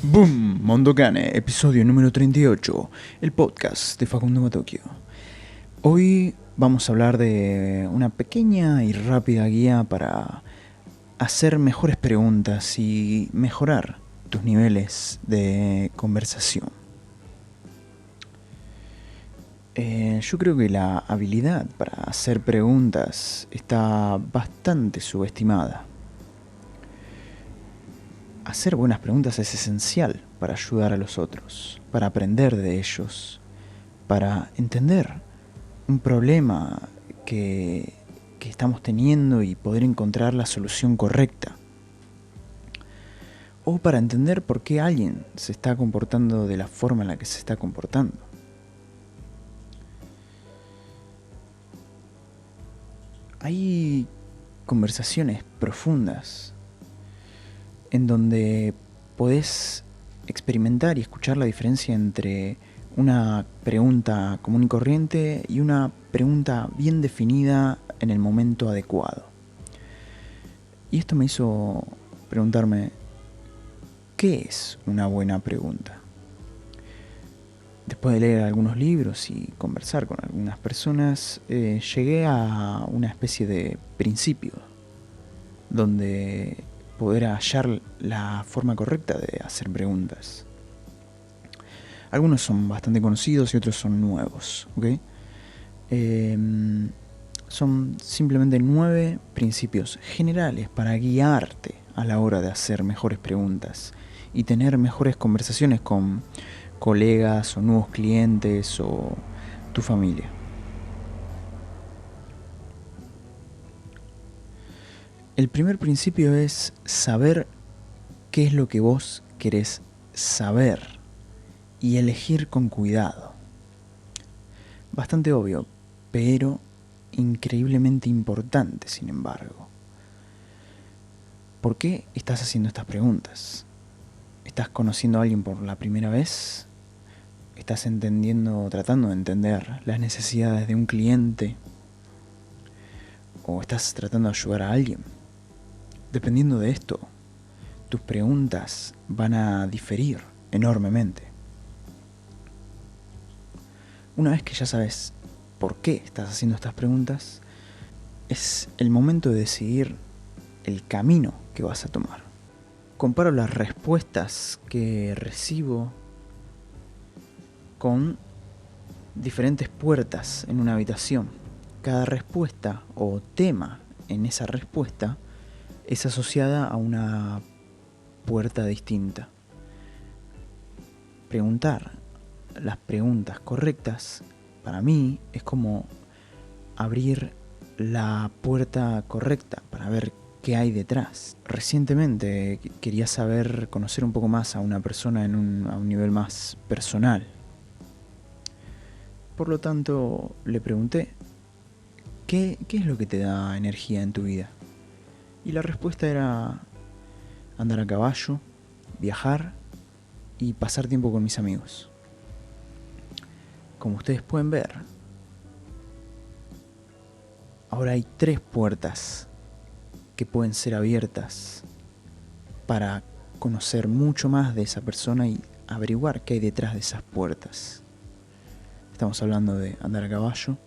Boom, Mondokane, episodio número 38, el podcast de Facundo Matokio. Hoy vamos a hablar de una pequeña y rápida guía para hacer mejores preguntas y mejorar tus niveles de conversación. Yo creo que la habilidad para hacer preguntas está bastante subestimada. Hacer buenas preguntas es esencial para ayudar a los otros, para aprender de ellos, para entender un problema que estamos teniendo y poder encontrar la solución correcta. O para entender por qué alguien se está comportando de la forma en la que se está comportando. Hay conversaciones profundas en donde podés experimentar y escuchar la diferencia entre una pregunta común y corriente y una pregunta bien definida en el momento adecuado. Y esto me hizo preguntarme, ¿qué es una buena pregunta? Después de leer algunos libros y conversar con algunas personas, llegué a una especie de principio donde poder hallar la forma correcta de hacer preguntas. Algunos son bastante conocidos y otros son nuevos, ¿ok? Son simplemente 9 principios generales para guiarte a la hora de hacer mejores preguntas y tener mejores conversaciones con colegas o nuevos clientes o tu familia. El primer principio es saber qué es lo que vos querés saber y elegir con cuidado. Bastante obvio, pero increíblemente importante, sin embargo. ¿Por qué estás haciendo estas preguntas? ¿Estás conociendo a alguien por la primera vez? ¿Estás tratando de entender las necesidades de un cliente? ¿O estás tratando de ayudar a alguien? Dependiendo de esto, tus preguntas van a diferir enormemente. Una vez que ya sabes por qué estás haciendo estas preguntas, es el momento de decidir el camino que vas a tomar. Comparo las respuestas que recibo con diferentes puertas en una habitación. Cada respuesta o tema en esa respuesta es asociada a una puerta distinta. Preguntar las preguntas correctas para mí es como abrir la puerta correcta para ver qué hay detrás. Recientemente quería conocer un poco más a una persona a un nivel más personal. Por lo tanto, le pregunté, ¿qué es lo que te da energía en tu vida? Y la respuesta era andar a caballo, viajar y pasar tiempo con mis amigos. Como ustedes pueden ver, ahora hay 3 puertas que pueden ser abiertas para conocer mucho más de esa persona y averiguar qué hay detrás de esas puertas. Estamos hablando de andar a caballo,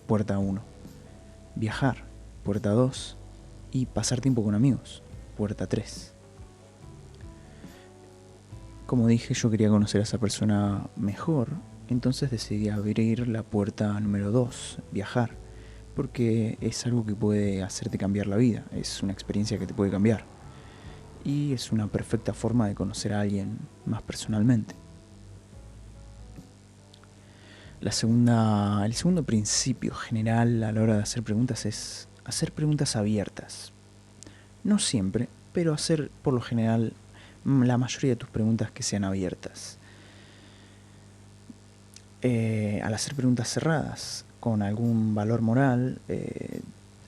puerta 1, viajar, puerta 2, y pasar tiempo con amigos, puerta 3. Como dije, yo quería conocer a esa persona mejor, entonces decidí abrir la puerta número 2, viajar, porque es algo que puede hacerte cambiar la vida, es una experiencia que te puede cambiar. Y es una perfecta forma de conocer a alguien más personalmente. El segundo principio general a la hora de hacer preguntas es hacer preguntas abiertas. No siempre, pero hacer por lo general la mayoría de tus preguntas que sean abiertas. Al hacer preguntas cerradas con algún valor moral,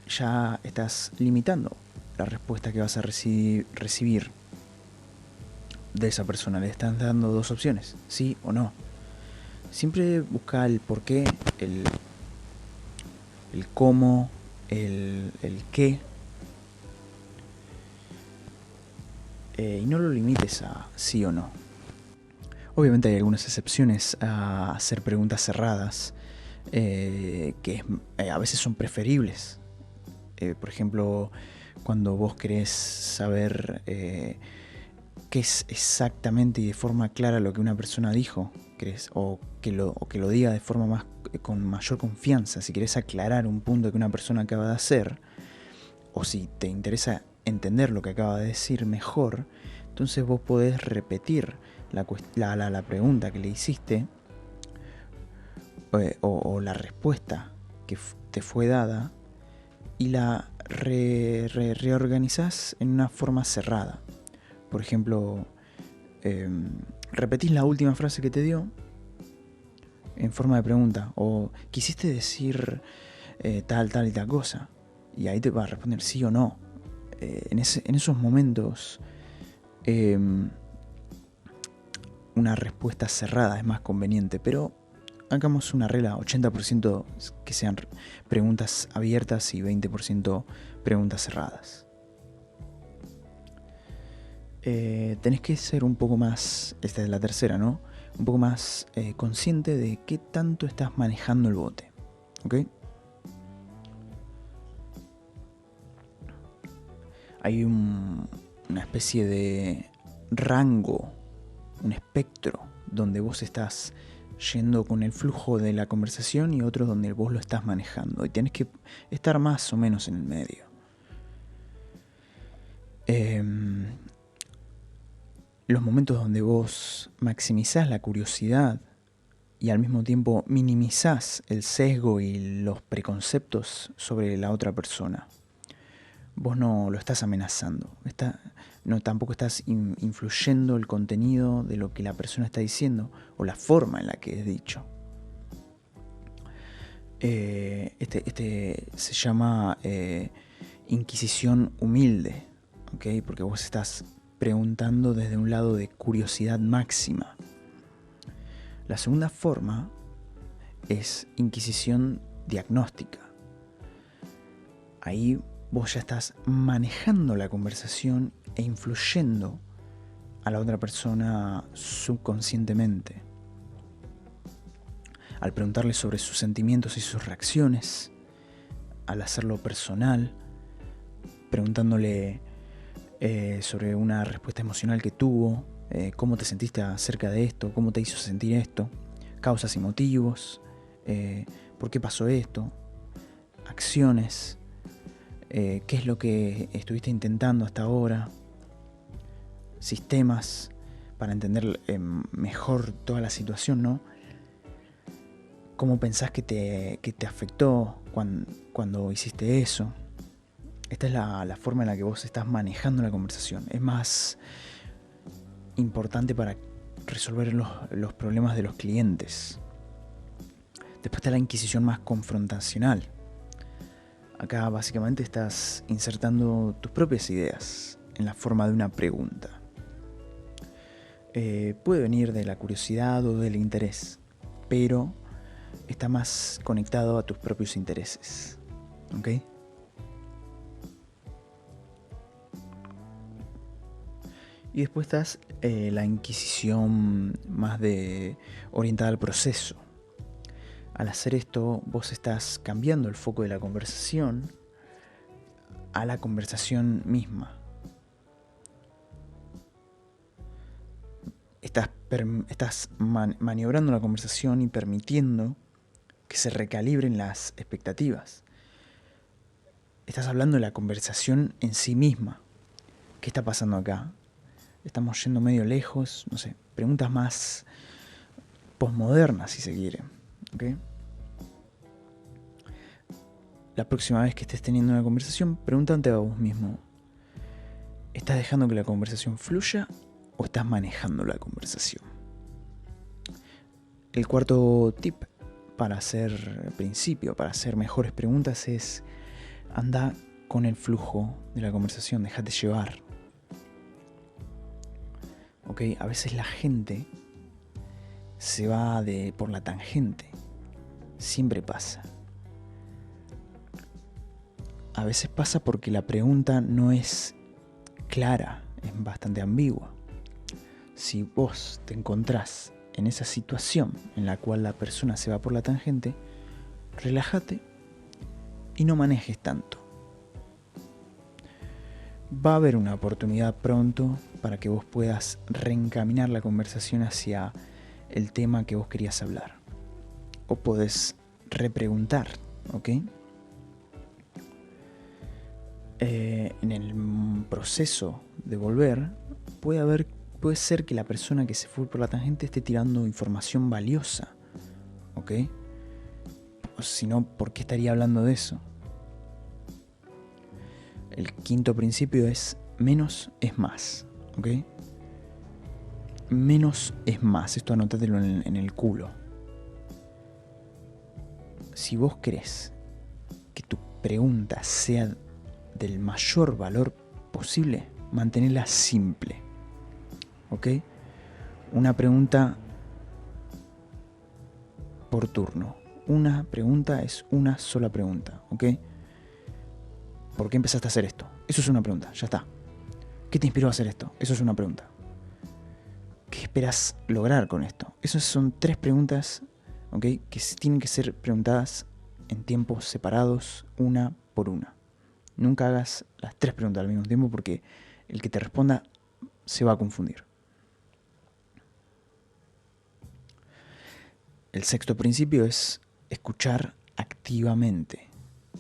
ya estás limitando la respuesta que vas a recibir de esa persona. Le estás dando 2 opciones, sí o no. Siempre busca el por qué, el cómo, el qué. Y no lo limites a sí o no. Obviamente hay algunas excepciones a hacer preguntas cerradas, a veces son preferibles. Por ejemplo, cuando vos querés saber qué es exactamente y de forma clara lo que una persona dijo, o que lo diga de forma con mayor confianza. Si querés aclarar un punto que una persona acaba de hacer, o si te interesa entender lo que acaba de decir mejor, entonces vos podés repetir la pregunta que le hiciste, o la respuesta que te fue dada, y la reorganizás en una forma cerrada. Por ejemplo, repetís la última frase que te dio en forma de pregunta, o quisiste decir tal y tal cosa, y ahí te va a responder sí o no. En esos momentos una respuesta cerrada es más conveniente, pero hagamos una regla: 80% que sean preguntas abiertas y 20% preguntas cerradas. Tenés que ser un poco más, esta es la tercera, ¿no? Un poco más consciente de qué tanto estás manejando el bote, ¿ok? Hay una especie de rango, un espectro, donde vos estás yendo con el flujo de la conversación y otro donde vos lo estás manejando. Y tenés que estar más o menos en el medio. Los momentos donde vos maximizás la curiosidad y al mismo tiempo minimizás el sesgo y los preconceptos sobre la otra persona. Vos no lo estás amenazando, tampoco estás influyendo el contenido de lo que la persona está diciendo o la forma en la que es dicho. Este se llama inquisición humilde, ¿okay? Porque vos estás preguntando desde un lado de curiosidad máxima. La segunda forma es inquisición diagnóstica. Ahí vos ya estás manejando la conversación e influyendo a la otra persona subconscientemente. Al preguntarle sobre sus sentimientos y sus reacciones, al hacerlo personal, preguntándole sobre una respuesta emocional que tuvo, cómo te sentiste acerca de esto, cómo te hizo sentir esto, causas y motivos, por qué pasó esto, acciones, qué es lo que estuviste intentando hasta ahora, sistemas para entender mejor toda la situación, ¿no? ¿Cómo pensás que te afectó cuando hiciste eso? Esta es la forma en la que vos estás manejando la conversación. Es más importante para resolver los problemas de los clientes. Después está la inquisición más confrontacional. Acá básicamente estás insertando tus propias ideas en la forma de una pregunta. Puede venir de la curiosidad o del interés, pero está más conectado a tus propios intereses. ¿Ok? Y después estás la inquisición más orientada al proceso. Al hacer esto, vos estás cambiando el foco de la conversación a la conversación misma. Estás maniobrando la conversación y permitiendo que se recalibren las expectativas. Estás hablando de la conversación en sí misma. ¿Qué está pasando acá? Estamos yendo medio lejos, no sé, preguntas más posmodernas, si se quiere. ¿Okay? La próxima vez que estés teniendo una conversación, pregúntate a vos mismo: ¿estás dejando que la conversación fluya o estás manejando la conversación? El cuarto tip para hacer mejores preguntas es: anda con el flujo de la conversación, déjate llevar. ¿Okay? A veces la gente se va por la tangente. Siempre pasa. A veces pasa porque la pregunta no es clara, es bastante ambigua. si vos te encontrás en esa situación en la cual la persona se va por la tangente, relájate y no manejes tanto. Va a haber una oportunidad pronto para que vos puedas reencaminar la conversación hacia el tema que vos querías hablar. O podés repreguntar, ¿ok? En el proceso de volver, puede ser que la persona que se fue por la tangente esté tirando información valiosa, ¿ok? O si no, ¿por qué estaría hablando de eso? El quinto principio es menos es más, ¿ok? Menos es más, esto anótatelo en el culo. Si vos querés que tu pregunta sea del mayor valor posible, mantenerla simple, ¿ok? Una pregunta por turno. Una pregunta es una sola pregunta, ¿ok? ¿Por qué empezaste a hacer esto? Eso es una pregunta, ya está. ¿Qué te inspiró a hacer esto? Eso es una pregunta. ¿Qué esperas lograr con esto? Esas son 3 preguntas, ¿ok? Que tienen que ser preguntadas en tiempos separados, una por una. Nunca hagas las 3 preguntas al mismo tiempo porque el que te responda se va a confundir. El sexto principio es escuchar activamente.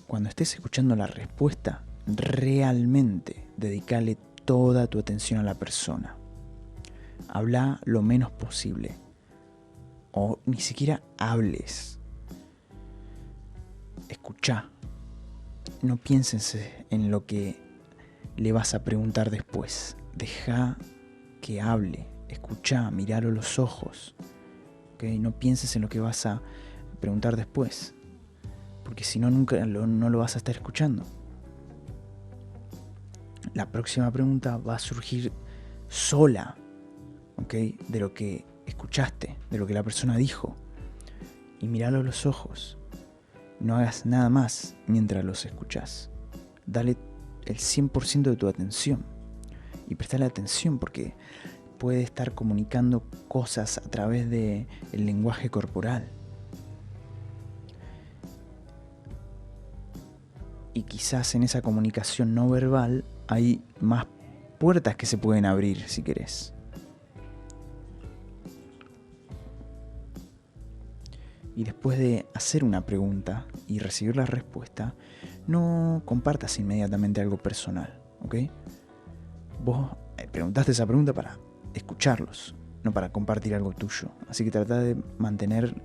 Cuando estés escuchando la respuesta, realmente dedicale toda tu atención a la persona. Habla lo menos posible. O ni siquiera hables. Escuchá. No pienses en lo que le vas a preguntar después. Deja que hable. Escuchá, miralo a los ojos. ¿Okay? No pienses en lo que vas a preguntar después. Porque si no, nunca no lo vas a estar escuchando. La próxima pregunta va a surgir sola, ¿ok? De lo que escuchaste, de lo que la persona dijo. Y miralo a los ojos. No hagas nada más mientras los escuchás. Dale el 100% de tu atención. Y prestale atención porque puede estar comunicando cosas a través del lenguaje corporal. Y quizás en esa comunicación no verbal hay más puertas que se pueden abrir si querés. Y después de hacer una pregunta y recibir la respuesta, no compartas inmediatamente algo personal, ¿ok? Vos preguntaste esa pregunta para escucharlos, no para compartir algo tuyo. Así que trata de mantener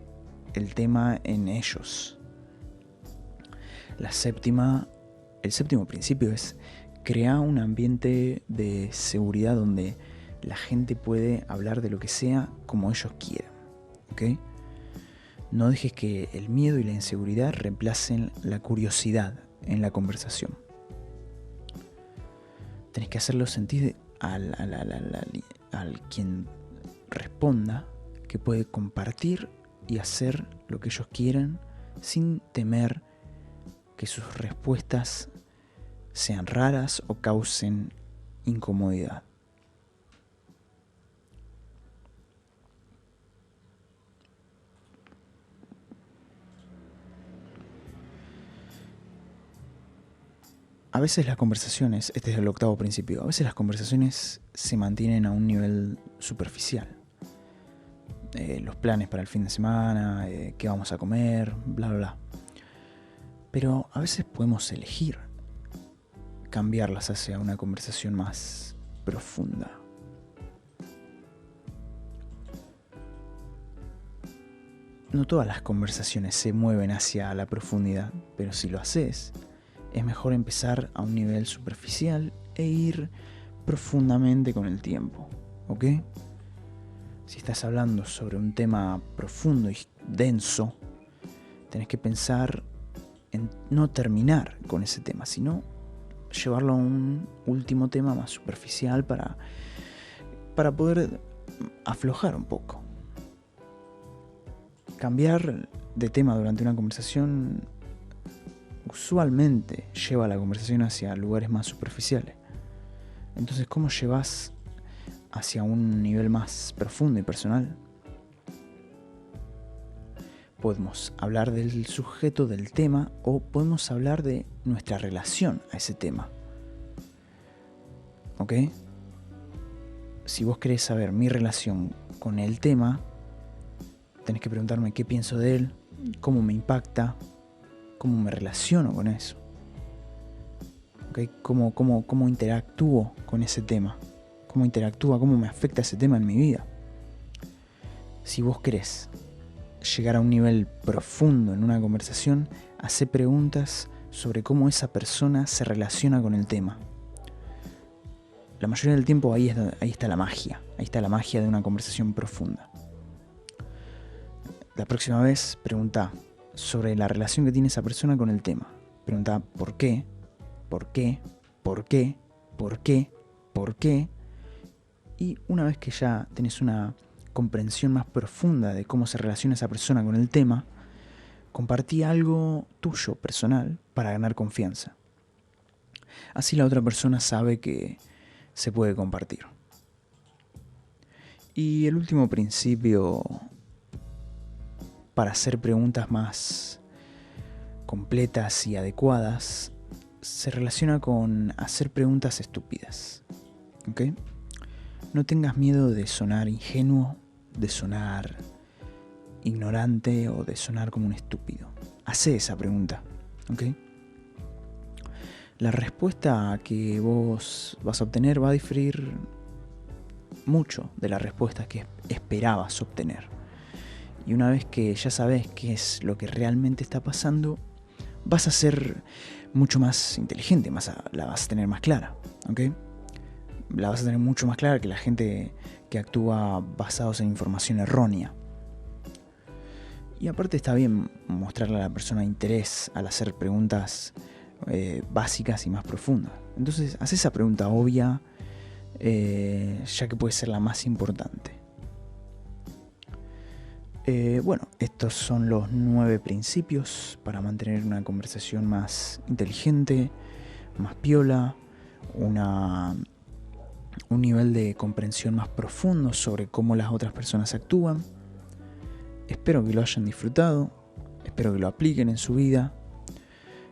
el tema en ellos. El séptimo principio es crear un ambiente de seguridad donde la gente puede hablar de lo que sea como ellos quieran, ¿ok? No dejes que el miedo y la inseguridad reemplacen la curiosidad en la conversación. Tenés que hacerlo sentir al quien responda que puede compartir y hacer lo que ellos quieran sin temer que sus respuestas sean raras o causen incomodidad. A veces las conversaciones, este es el octavo principio, a veces las conversaciones se mantienen a un nivel superficial. Los planes para el fin de semana, qué vamos a comer, bla, bla, bla. Pero a veces podemos elegir cambiarlas hacia una conversación más profunda. No todas las conversaciones se mueven hacia la profundidad, pero si lo haces, es mejor empezar a un nivel superficial e ir profundamente con el tiempo, ¿ok? Si estás hablando sobre un tema profundo y denso, tenés que pensar en no terminar con ese tema, sino llevarlo a un último tema más superficial para poder aflojar un poco. Cambiar de tema durante una conversación usualmente lleva la conversación hacia lugares más superficiales. Entonces, ¿cómo llevas hacia un nivel más profundo y personal. Podemos hablar del sujeto del tema o podemos hablar de nuestra relación a ese tema. ¿Ok? Si vos querés saber mi relación con el tema, tenés que preguntarme qué pienso de él, cómo me impacta, cómo me relaciono con eso. ¿Okay? Cómo interactúo con ese tema, cómo me afecta ese tema en mi vida. Si vos querés llegar a un nivel profundo en una conversación, hacé preguntas sobre cómo esa persona se relaciona con el tema. La mayoría del tiempo ahí está la magia de una conversación profunda. La próxima vez pregunta sobre la relación que tiene esa persona con el tema. Pregunta por qué. Y una vez que ya tenés una comprensión más profunda de cómo se relaciona esa persona con el tema, compartí algo tuyo, personal, para ganar confianza. Así la otra persona sabe que se puede compartir. Y el último principio para hacer preguntas más completas y adecuadas se relaciona con hacer preguntas estúpidas. ¿Ok? No tengas miedo de sonar ingenuo, de sonar ignorante o de sonar como un estúpido. Hacé esa pregunta. ¿Ok? La respuesta que vos vas a obtener va a diferir mucho de la respuesta que esperabas obtener. Y una vez que ya sabes qué es lo que realmente está pasando, vas a ser mucho más inteligente, la vas a tener más clara, ¿ok? La vas a tener mucho más clara que la gente que actúa basados en información errónea. Y aparte está bien mostrarle a la persona interés al hacer preguntas básicas y más profundas. Entonces, haz esa pregunta obvia, ya que puede ser la más importante. Bueno, estos son los 9 principios para mantener una conversación más inteligente, más piola, un nivel de comprensión más profundo sobre cómo las otras personas actúan. Espero que lo hayan disfrutado, espero que lo apliquen en su vida.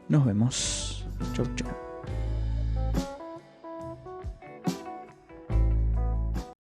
Nos vemos. Chau, chau.